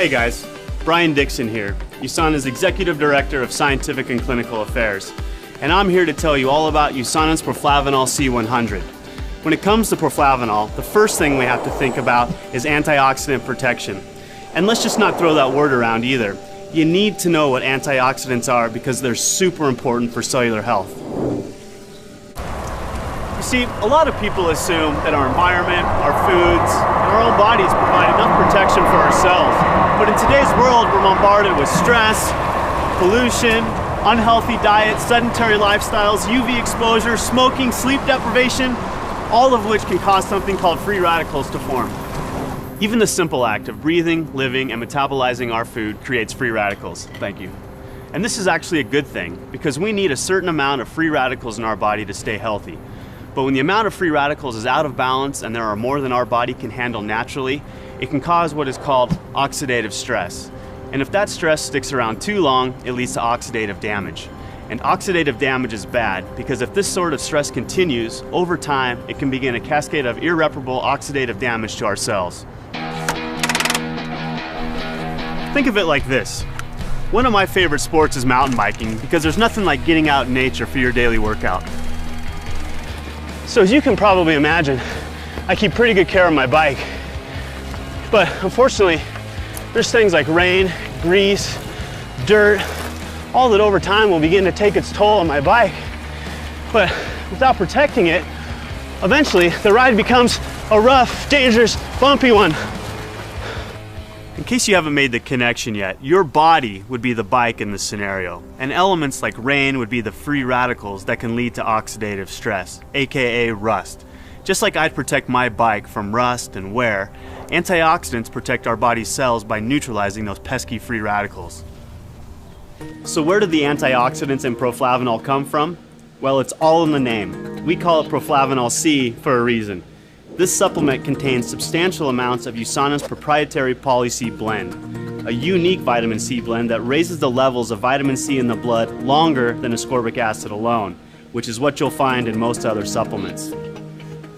Hey guys, Brian Dixon here, USANA's Executive Director of Scientific and Clinical Affairs. And I'm here to tell you all about USANA's Proflavanol C100. When it comes to Proflavanol, the first thing we have to think about is antioxidant protection. And let's just not throw that word around either. You need to know what antioxidants are because they're super important for cellular health. You see, a lot of people assume that our environment, our foods, and our own bodies provide enough protection for ourselves. But in today's world, we're bombarded with stress, pollution, unhealthy diets, sedentary lifestyles, UV exposure, smoking, sleep deprivation, all of which can cause something called free radicals to form. Even the simple act of breathing, living, and metabolizing our food creates free radicals. Thank you. And this is actually a good thing because we need a certain amount of free radicals in our body to stay healthy. But when the amount of free radicals is out of balance and there are more than our body can handle naturally, it can cause what is called oxidative stress. And if that stress sticks around too long, it leads to oxidative damage. And oxidative damage is bad because if this sort of stress continues, over time, it can begin a cascade of irreparable oxidative damage to our cells. Think of it like this. One of my favorite sports is mountain biking because there's nothing like getting out in nature for your daily workout. So as you can probably imagine, I keep pretty good care of my bike. But unfortunately, there's things like rain, grease, dirt, all that over time will begin to take its toll on my bike. But without protecting it, eventually the ride becomes a rough, dangerous, bumpy one. In case you haven't made the connection yet, your body would be the bike in this scenario, and elements like rain would be the free radicals that can lead to oxidative stress, aka rust. Just like I'd protect my bike from rust and wear, antioxidants protect our body's cells by neutralizing those pesky free radicals. So where did the antioxidants in Proflavanol come from? Well, it's all in the name. We call it Proflavanol C for a reason. This supplement contains substantial amounts of USANA's proprietary Poly C blend, a unique vitamin C blend that raises the levels of vitamin C in the blood longer than ascorbic acid alone, which is what you'll find in most other supplements.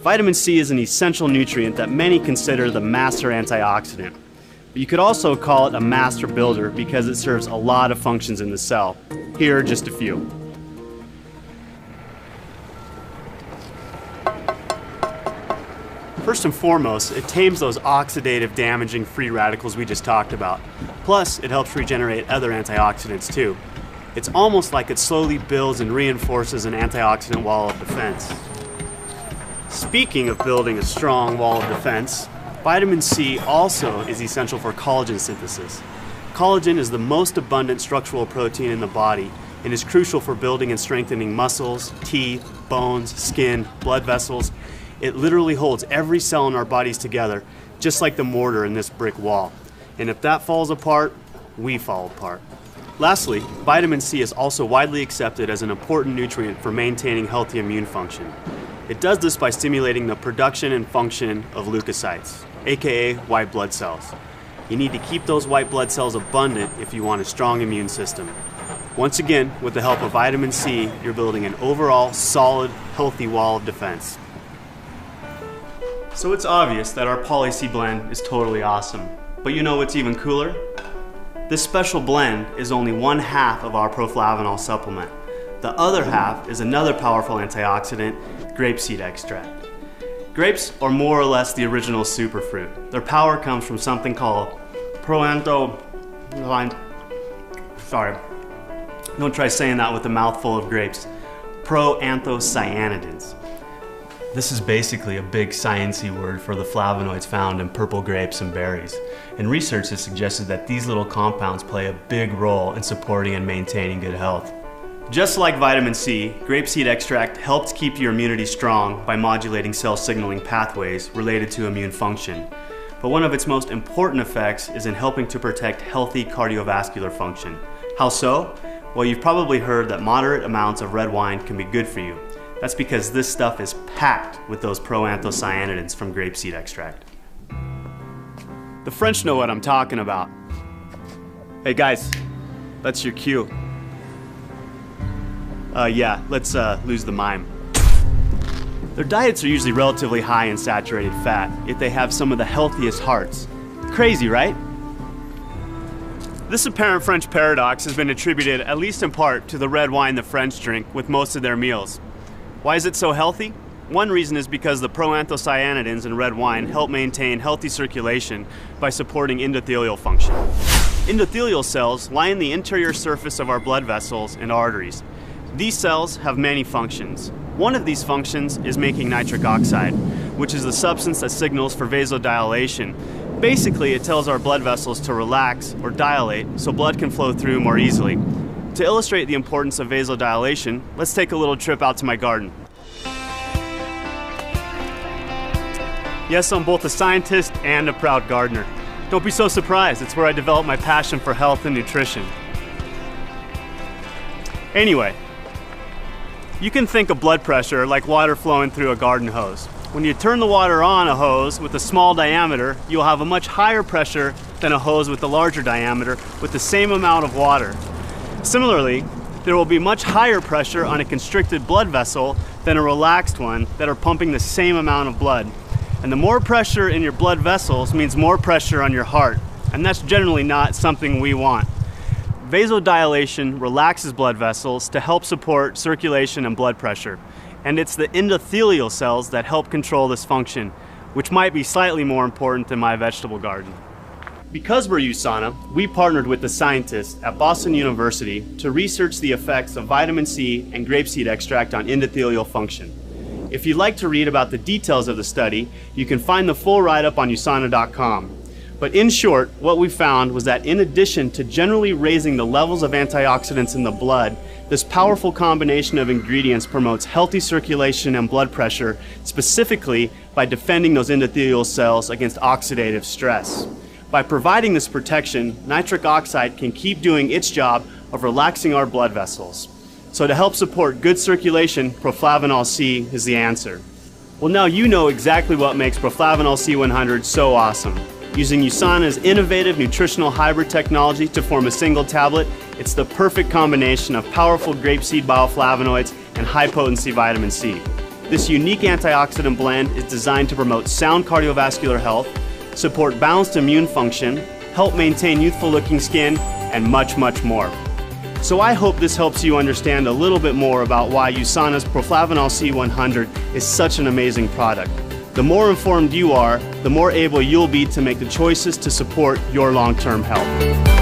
Vitamin C is an essential nutrient that many consider the master antioxidant. But you could also call it a master builder because it serves a lot of functions in the cell. Here are just a few. First and foremost, it tames those oxidative damaging free radicals we just talked about. Plus, it helps regenerate other antioxidants too. It's almost like it slowly builds and reinforces an antioxidant wall of defense. Speaking of building a strong wall of defense, vitamin C also is essential for collagen synthesis. Collagen is the most abundant structural protein in the body and is crucial for building and strengthening muscles, teeth, bones, skin, blood vessels. It literally holds every cell in our bodies together, just like the mortar in this brick wall. And if that falls apart, we fall apart. Lastly, vitamin C is also widely accepted as an important nutrient for maintaining healthy immune function. It does this by stimulating the production and function of leukocytes, aka white blood cells. You need to keep those white blood cells abundant if you want a strong immune system. Once again, with the help of vitamin C, you're building an overall solid, healthy wall of defense. So it's obvious that our Poly C blend is totally awesome. But you know what's even cooler? This special blend is only one half of our Proflavanol supplement. The other half is another powerful antioxidant, grapeseed extract. Grapes are more or less the original superfruit. Their power comes from something called don't try saying that with a mouthful of grapes. Proanthocyanidins. This is basically a big sciencey word for the flavonoids found in purple grapes and berries. And research has suggested that these little compounds play a big role in supporting and maintaining good health. Just like vitamin C, grapeseed extract helps keep your immunity strong by modulating cell signaling pathways related to immune function. But one of its most important effects is in helping to protect healthy cardiovascular function. How so? Well, you've probably heard that moderate amounts of red wine can be good for you. That's because this stuff is packed with those proanthocyanidins from grapeseed extract. The French know what I'm talking about. Hey guys, that's your cue. Yeah, let's lose the mime. Their diets are usually relatively high in saturated fat, yet they have some of the healthiest hearts. Crazy, right? This apparent French paradox has been attributed, at least in part, to the red wine the French drink with most of their meals. Why is it so healthy? One reason is because the proanthocyanidins in red wine help maintain healthy circulation by supporting endothelial function. Endothelial cells lie in the interior surface of our blood vessels and arteries. These cells have many functions. One of these functions is making nitric oxide, which is the substance that signals for vasodilation. Basically, it tells our blood vessels to relax or dilate so blood can flow through more easily. To illustrate the importance of vasodilation, let's take a little trip out to my garden. Yes, I'm both a scientist and a proud gardener. Don't be so surprised, it's where I developed my passion for health and nutrition. Anyway, you can think of blood pressure like water flowing through a garden hose. When you turn the water on a hose with a small diameter, you'll have a much higher pressure than a hose with a larger diameter with the same amount of water. Similarly, there will be much higher pressure on a constricted blood vessel than a relaxed one that are pumping the same amount of blood. And the more pressure in your blood vessels means more pressure on your heart, and that's generally not something we want. Vasodilation relaxes blood vessels to help support circulation and blood pressure. And it's the endothelial cells that help control this function, which might be slightly more important than my vegetable garden. Because we're USANA, we partnered with the scientists at Boston University to research the effects of vitamin C and grapeseed extract on endothelial function. If you'd like to read about the details of the study, you can find the full write-up on USANA.com. But in short, what we found was that in addition to generally raising the levels of antioxidants in the blood, this powerful combination of ingredients promotes healthy circulation and blood pressure, specifically by defending those endothelial cells against oxidative stress. By providing this protection, nitric oxide can keep doing its job of relaxing our blood vessels. So to help support good circulation, Proflavanol C is the answer. Well, now you know exactly what makes Proflavanol C100 so awesome. Using USANA's innovative nutritional hybrid technology to form a single tablet, it's the perfect combination of powerful grapeseed bioflavonoids and high-potency vitamin C. This unique antioxidant blend is designed to promote sound cardiovascular health, support balanced immune function, help maintain youthful-looking skin, and much, much more. So I hope this helps you understand a little bit more about why USANA's Proflavanol C100 is such an amazing product. The more informed you are, the more able you'll be to make the choices to support your long-term health.